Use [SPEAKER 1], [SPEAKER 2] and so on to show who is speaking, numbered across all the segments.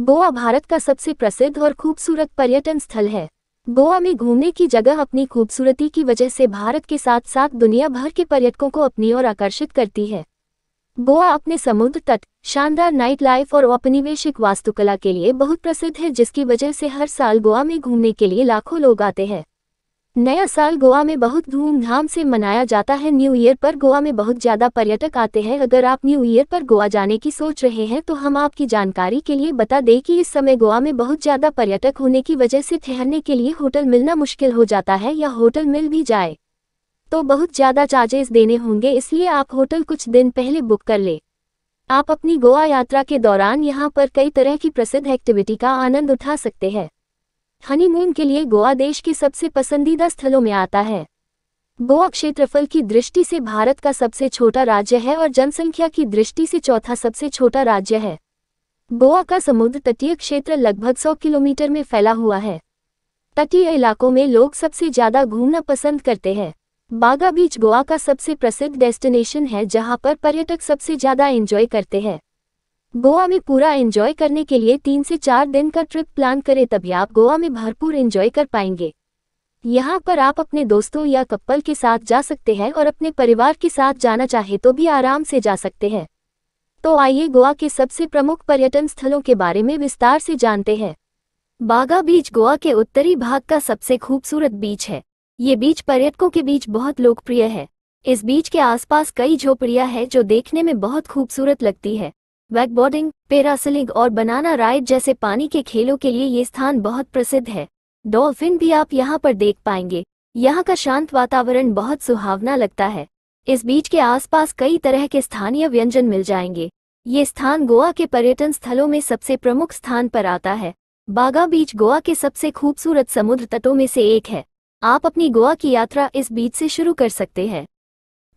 [SPEAKER 1] गोवा भारत का सबसे प्रसिद्ध और खूबसूरत पर्यटन स्थल है। गोवा में घूमने की जगह अपनी खूबसूरती की वजह से भारत के साथ साथ दुनिया भर के पर्यटकों को अपनी ओर आकर्षित करती है। गोवा अपने समुद्र तट, शानदार नाइट लाइफ और औपनिवेशिक वास्तुकला के लिए बहुत प्रसिद्ध है, जिसकी वजह से हर साल गोवा में घूमने के लिए लाखों लोग आते हैं। नया साल गोवा में बहुत धूमधाम से मनाया जाता है। न्यू ईयर पर गोवा में बहुत ज़्यादा पर्यटक आते हैं। अगर आप न्यू ईयर पर गोवा जाने की सोच रहे हैं तो हम आपकी जानकारी के लिए बता दें कि इस समय गोवा में बहुत ज़्यादा पर्यटक होने की वजह से ठहरने के लिए होटल मिलना मुश्किल हो जाता है, या होटल मिल भी जाए तो बहुत ज़्यादा चार्जेस देने होंगे, इसलिए आप होटल कुछ दिन पहले बुक कर ले। आप अपनी गोवा यात्रा के दौरान यहाँ पर कई तरह की प्रसिद्ध एक्टिविटी का आनंद उठा सकते हैं। हनीमून के लिए गोवा देश के सबसे पसंदीदा स्थलों में आता है। गोवा क्षेत्रफल की दृष्टि से भारत का सबसे छोटा राज्य है और जनसंख्या की दृष्टि से चौथा सबसे छोटा राज्य है। गोवा का समुद्र तटीय क्षेत्र लगभग 100 किलोमीटर में फैला हुआ है। तटीय इलाकों में लोग सबसे ज़्यादा घूमना पसंद करते हैं। बागा बीच गोवा का सबसे प्रसिद्ध डेस्टिनेशन है, जहां पर पर्यटक सबसे ज़्यादा एंजॉय करते हैं। गोवा में पूरा एंजॉय करने के लिए 3 से 4 दिन का ट्रिप प्लान करें, तभी आप गोवा में भरपूर एंजॉय कर पाएंगे। यहाँ पर आप अपने दोस्तों या कपल के साथ जा सकते हैं और अपने परिवार के साथ जाना चाहे तो भी आराम से जा सकते हैं। तो आइए गोवा के सबसे प्रमुख पर्यटन स्थलों के बारे में विस्तार से जानते हैं। बागा बीच गोवा के उत्तरी भाग का सबसे खूबसूरत बीच है। ये बीच पर्यटकों के बीच बहुत लोकप्रिय है। इस बीच के आसपास कई झोपड़ियां हैं जो देखने में बहुत खूबसूरत लगती है। वैकबोर्डिंग, पैरासेलिंग और बनाना राइड जैसे पानी के खेलों के लिए ये स्थान बहुत प्रसिद्ध है। डॉल्फिन भी आप यहाँ पर देख पाएंगे। यहाँ का शांत वातावरण बहुत सुहावना लगता है। इस बीच के आसपास कई तरह के स्थानीय व्यंजन मिल जाएंगे। ये स्थान गोवा के पर्यटन स्थलों में सबसे प्रमुख स्थान पर आता है। बागा बीच गोवा के सबसे खूबसूरत समुद्र तटों में से एक है। आप अपनी गोवा की यात्रा इस बीच से शुरू कर सकते हैं।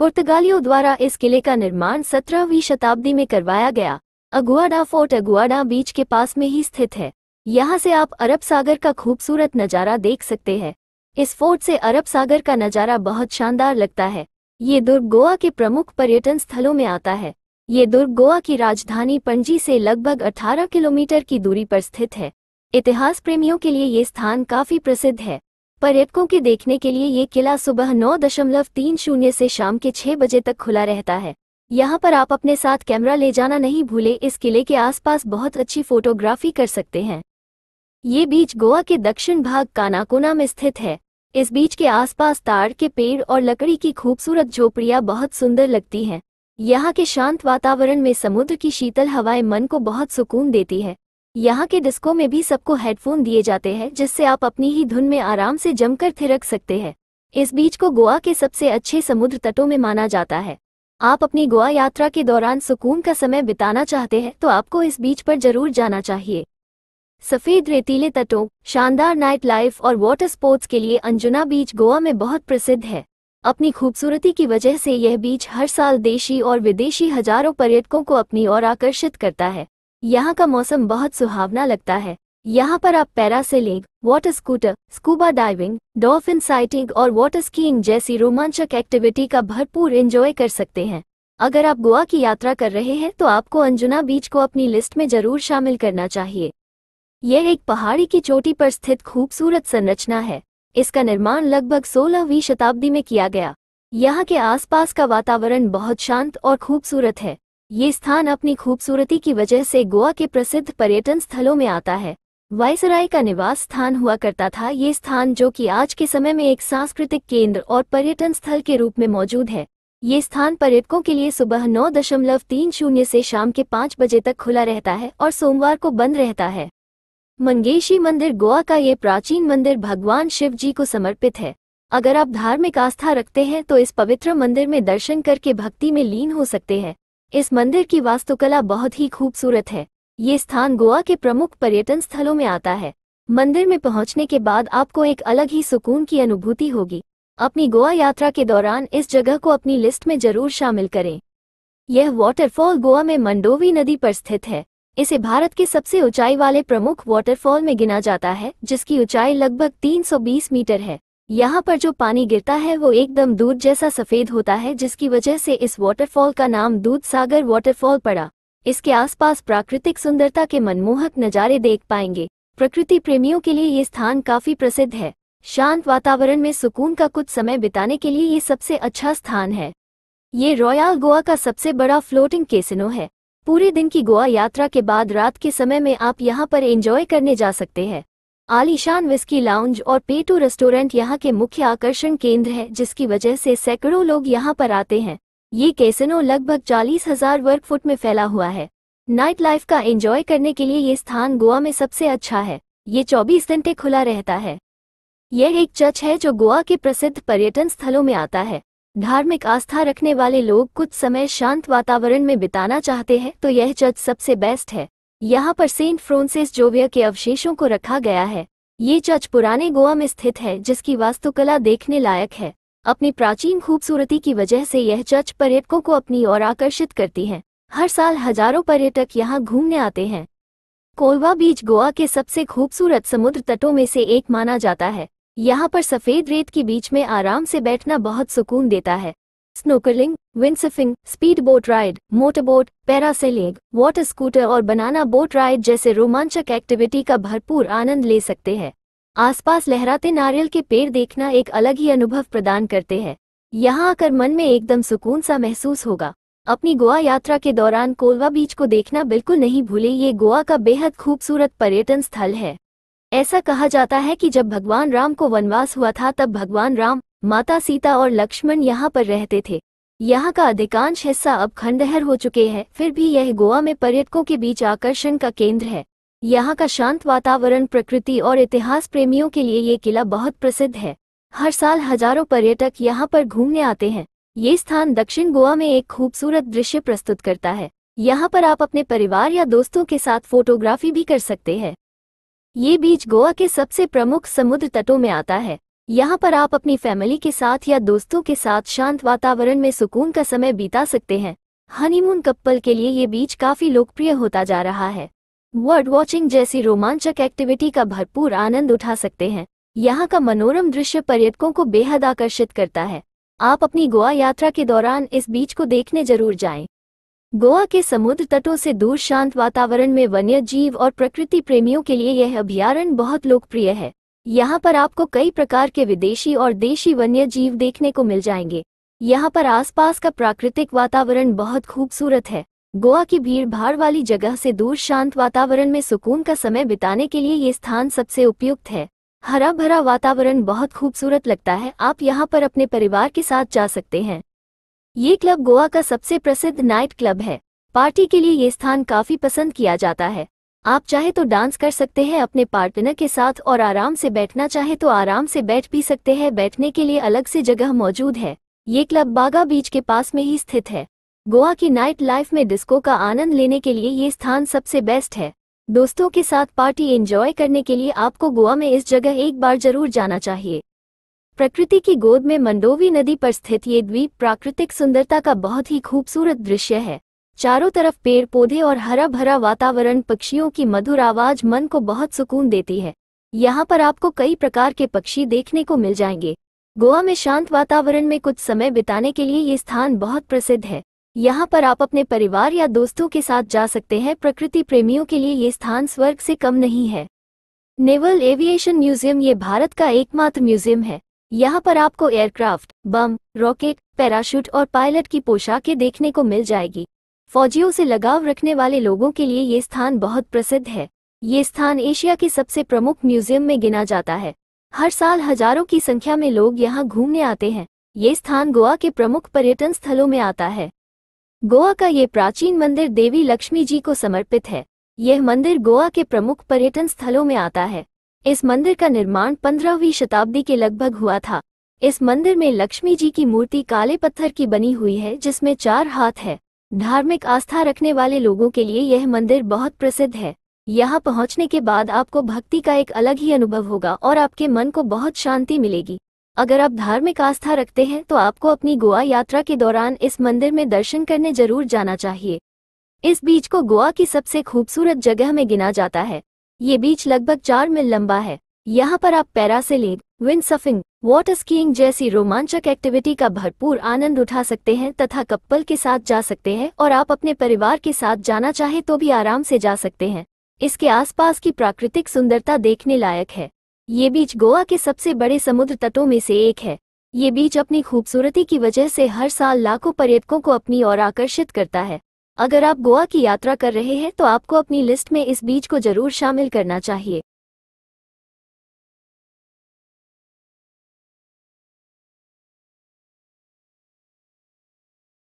[SPEAKER 1] पुर्तगालियों द्वारा इस किले का निर्माण 17वीं शताब्दी में करवाया गया। अगुआडा फोर्ट अगुआडा बीच के पास में ही स्थित है। यहाँ से आप अरब सागर का खूबसूरत नज़ारा देख सकते हैं। इस फोर्ट से अरब सागर का नज़ारा बहुत शानदार लगता है। ये दुर्ग गोवा के प्रमुख पर्यटन स्थलों में आता है। ये दुर्ग गोवा की राजधानी पणजी से लगभग 18 किलोमीटर की दूरी पर स्थित है। इतिहास प्रेमियों के लिए ये स्थान काफ़ी प्रसिद्ध है। पर्यटकों के देखने के लिए ये किला सुबह 9:30 से शाम के 6 बजे तक खुला रहता है। यहाँ पर आप अपने साथ कैमरा ले जाना नहीं भूलें। इस किले के आसपास बहुत अच्छी फोटोग्राफी कर सकते हैं। ये बीच गोवा के दक्षिण भाग कानाकोना में स्थित है। इस बीच के आसपास ताड़ के पेड़ और लकड़ी की खूबसूरत झोपड़ियाँ बहुत सुंदर लगती हैं। यहाँ के शांत वातावरण में समुद्र की शीतल हवाएं मन को बहुत सुकून देती है। यहाँ के डिस्को में भी सबको हेडफोन दिए जाते हैं, जिससे आप अपनी ही धुन में आराम से जमकर थिरक सकते हैं। इस बीच को गोवा के सबसे अच्छे समुद्र तटों में माना जाता है। आप अपनी गोवा यात्रा के दौरान सुकून का समय बिताना चाहते हैं तो आपको इस बीच पर जरूर जाना चाहिए। सफ़ेद रेतीले तटों, शानदार नाइट लाइफ और वाटर स्पोर्ट्स के लिए अंजुना बीच गोवा में बहुत प्रसिद्ध है। अपनी खूबसूरती की वजह से यह बीच हर साल देशी और विदेशी हजारों पर्यटकों को अपनी ओर आकर्षित करता है। यहाँ का मौसम बहुत सुहावना लगता है। यहाँ पर आप parasailing, water scooter, scuba diving, dolphin sighting और वाटर स्कीइंग जैसी रोमांचक एक्टिविटी का भरपूर एंजॉय कर सकते हैं। अगर आप गोवा की यात्रा कर रहे हैं तो आपको अंजुना बीच को अपनी लिस्ट में जरूर शामिल करना चाहिए। यह एक पहाड़ी की चोटी पर स्थित खूबसूरत संरचना है। इसका निर्माण लगभग 16वीं शताब्दी में किया गया। यहाँ के आसपास का वातावरण बहुत शांत और खूबसूरत है। ये स्थान अपनी खूबसूरती की वजह से गोवा के प्रसिद्ध पर्यटन स्थलों में आता है। वायसराय का निवास स्थान हुआ करता था। ये स्थान, जो कि आज के समय में एक सांस्कृतिक केंद्र और पर्यटन स्थल के रूप में मौजूद है, ये स्थान पर्यटकों के लिए सुबह 9:30 से शाम के 5 बजे तक खुला रहता है और सोमवार को बंद रहता है। मंगेशी मंदिर गोवा का ये प्राचीन मंदिर भगवान शिव जी को समर्पित है। अगर आप धार्मिक आस्था रखते हैं तो इस पवित्र मंदिर में दर्शन करके भक्ति में लीन हो सकते हैं। इस मंदिर की वास्तुकला बहुत ही खूबसूरत है। ये स्थान गोवा के प्रमुख पर्यटन स्थलों में आता है। मंदिर में पहुंचने के बाद आपको एक अलग ही सुकून की अनुभूति होगी। अपनी गोवा यात्रा के दौरान इस जगह को अपनी लिस्ट में जरूर शामिल करें। यह वाटरफॉल गोवा में मंडोवी नदी पर स्थित है। इसे भारत के सबसे ऊंचाई वाले प्रमुख वाटरफॉल में गिना जाता है, जिसकी ऊंचाई लगभग 320 मीटर है। यहाँ पर जो पानी गिरता है वो एकदम दूध जैसा सफ़ेद होता है, जिसकी वजह से इस वाटरफॉल का नाम दूध सागर वाटरफॉल पड़ा। इसके आसपास प्राकृतिक सुंदरता के मनमोहक नज़ारे देख पाएंगे। प्रकृति प्रेमियों के लिए ये स्थान काफी प्रसिद्ध है। शांत वातावरण में सुकून का कुछ समय बिताने के लिए ये सबसे अच्छा स्थान है। ये रॉयल गोवा का सबसे बड़ा फ्लोटिंग कैसिनो है। पूरे दिन की गोवा यात्रा के बाद रात के समय में आप यहाँ पर एंजॉय करने जा सकते हैं। आलीशान विस्की लाउंज और पेटू रेस्टोरेंट यहाँ के मुख्य आकर्षण केंद्र है, जिसकी वजह से सैकड़ों लोग यहाँ पर आते हैं। ये कैसिनो लगभग 40,000 वर्ग फुट में फैला हुआ है। नाइट लाइफ का एंजॉय करने के लिए ये स्थान गोवा में सबसे अच्छा है। ये 24 घंटे खुला रहता है। यह एक चर्च है जो गोवा के प्रसिद्ध पर्यटन स्थलों में आता है। धार्मिक आस्था रखने वाले लोग कुछ समय शांत वातावरण में बिताना चाहते हैं तो यह चर्च सबसे बेस्ट है। यहाँ पर सेंट फ्रांसिस जोवियर के अवशेषों को रखा गया है। ये चर्च पुराने गोवा में स्थित है, जिसकी वास्तुकला देखने लायक है। अपनी प्राचीन खूबसूरती की वजह से यह चर्च पर्यटकों को अपनी ओर आकर्षित करती है। हर साल हजारों पर्यटक यहाँ घूमने आते हैं। कोलवा बीच गोवा के सबसे खूबसूरत समुद्र तटों में से एक माना जाता है। यहाँ पर सफेद रेत के बीच में आराम से बैठना बहुत सुकून देता है। Snorkelling, windsurfing, speed boat ride, motorboat, parasailing, water scooter और बनाना बोट राइड जैसे रोमांचक एक्टिविटी का भरपूर आनंद ले सकते हैं। आसपास लहराते नारियल के पेड़ देखना एक अलग ही अनुभव प्रदान करते हैं। यहाँ आकर मन में एकदम सुकून सा महसूस होगा। अपनी गोवा यात्रा के दौरान कोलवा बीच को देखना बिल्कुल नहीं भूले। ये गोवा का बेहद खूबसूरत पर्यटन स्थल है। ऐसा कहा जाता है कि जब भगवान राम को वनवास हुआ था तब भगवान राम, माता सीता और लक्ष्मण यहाँ पर रहते थे। यहाँ का अधिकांश हिस्सा अब खंडहर हो चुके हैं, फिर भी यह गोवा में पर्यटकों के बीच आकर्षण का केंद्र है। यहाँ का शांत वातावरण, प्रकृति और इतिहास प्रेमियों के लिए ये किला बहुत प्रसिद्ध है। हर साल हजारों पर्यटक यहाँ पर घूमने आते हैं। ये स्थान दक्षिण गोवा में एक खूबसूरत दृश्य प्रस्तुत करता है। यहाँ पर आप अपने परिवार या दोस्तों के साथ फोटोग्राफी भी कर सकते हैं। ये बीच गोवा के सबसे प्रमुख समुद्र तटों में आता है। यहाँ पर आप अपनी फैमिली के साथ या दोस्तों के साथ शांत वातावरण में सुकून का समय बिता सकते हैं। हनीमून कपल के लिए ये बीच काफी लोकप्रिय होता जा रहा है। बर्ड वॉचिंग जैसी रोमांचक एक्टिविटी का भरपूर आनंद उठा सकते हैं। यहाँ का मनोरम दृश्य पर्यटकों को बेहद आकर्षित करता है। आप अपनी गोवा यात्रा के दौरान इस बीच को देखने जरूर जाएं। गोवा के समुद्र तटों से दूर शांत वातावरण में वन्य जीव और प्रकृति प्रेमियों के लिए यह अभयारण्य बहुत लोकप्रिय है। यहाँ पर आपको कई प्रकार के विदेशी और देशी वन्य जीव देखने को मिल जाएंगे। यहाँ पर आसपास का प्राकृतिक वातावरण बहुत खूबसूरत है। गोवा की भीड़ भाड़ वाली जगह से दूर शांत वातावरण में सुकून का समय बिताने के लिए ये स्थान सबसे उपयुक्त है। हरा भरा वातावरण बहुत खूबसूरत लगता है। आप यहाँ पर अपने परिवार के साथ जा सकते हैं। ये क्लब गोवा का सबसे प्रसिद्ध नाइट क्लब है। पार्टी के लिए ये स्थान काफी पसंद किया जाता है। आप चाहे तो डांस कर सकते हैं अपने पार्टनर के साथ और आराम से बैठना चाहे तो आराम से बैठ भी सकते हैं। बैठने के लिए अलग से जगह मौजूद है। ये क्लब बागा बीच के पास में ही स्थित है। गोवा की नाइट लाइफ में डिस्को का आनंद लेने के लिए ये स्थान सबसे बेस्ट है। दोस्तों के साथ पार्टी एंजॉय करने के लिए आपको गोवा में इस जगह एक बार जरूर जाना चाहिए। प्रकृति की गोद में मंडोवी नदी पर स्थित ये द्वीप प्राकृतिक सुंदरता का बहुत ही खूबसूरत दृश्य है। चारों तरफ पेड़ पौधे और हरा भरा वातावरण, पक्षियों की मधुर आवाज मन को बहुत सुकून देती है। यहाँ पर आपको कई प्रकार के पक्षी देखने को मिल जाएंगे। गोवा में शांत वातावरण में कुछ समय बिताने के लिए ये स्थान बहुत प्रसिद्ध है। यहाँ पर आप अपने परिवार या दोस्तों के साथ जा सकते हैं। प्रकृति प्रेमियों के लिए ये स्थान स्वर्ग से कम नहीं है। नेवल एविएशन म्यूजियम ये भारत का एकमात्र म्यूजियम है। यहाँ पर आपको एयरक्राफ्ट, बम, रॉकेट, पैराशूट और पायलट की पोशाकें देखने को मिल जाएगी। फौजियों से लगाव रखने वाले लोगों के लिए ये स्थान बहुत प्रसिद्ध है। ये स्थान एशिया के सबसे प्रमुख म्यूजियम में गिना जाता है। हर साल हजारों की संख्या में लोग यहाँ घूमने आते हैं। ये स्थान गोवा के प्रमुख पर्यटन स्थलों में आता है। गोवा का ये प्राचीन मंदिर देवी लक्ष्मी जी को समर्पित है। यह मंदिर गोवा के प्रमुख पर्यटन स्थलों में आता है। इस मंदिर का निर्माण 15वीं शताब्दी के लगभग हुआ था। इस मंदिर में लक्ष्मी जी की मूर्ति काले पत्थर की बनी हुई है, जिसमें 4 हाथ है। धार्मिक आस्था रखने वाले लोगों के लिए यह मंदिर बहुत प्रसिद्ध है। यहाँ पहुँचने के बाद आपको भक्ति का एक अलग ही अनुभव होगा और आपके मन को बहुत शांति मिलेगी। अगर आप धार्मिक आस्था रखते हैं तो आपको अपनी गोवा यात्रा के दौरान इस मंदिर में दर्शन करने जरूर जाना चाहिए। इस बीच को गोवा की सबसे खूबसूरत जगह में गिना जाता है। ये बीच लगभग 4 मील लंबा है। यहाँ पर आप पैरासेलिंग, विंडसर्फिंग, वाटर स्कीइंग जैसी रोमांचक एक्टिविटी का भरपूर आनंद उठा सकते हैं तथा कपल के साथ जा सकते हैं और आप अपने परिवार के साथ जाना चाहें तो भी आराम से जा सकते हैं। इसके आसपास की प्राकृतिक सुंदरता देखने लायक है। ये बीच गोवा के सबसे बड़े समुद्र तटों में से एक है। ये बीच अपनी खूबसूरती की वजह से हर साल लाखों पर्यटकों को अपनी ओर आकर्षित करता है। अगर आप गोवा की यात्रा कर रहे हैं तो आपको अपनी लिस्ट में इस बीच को जरूर शामिल करना चाहिए।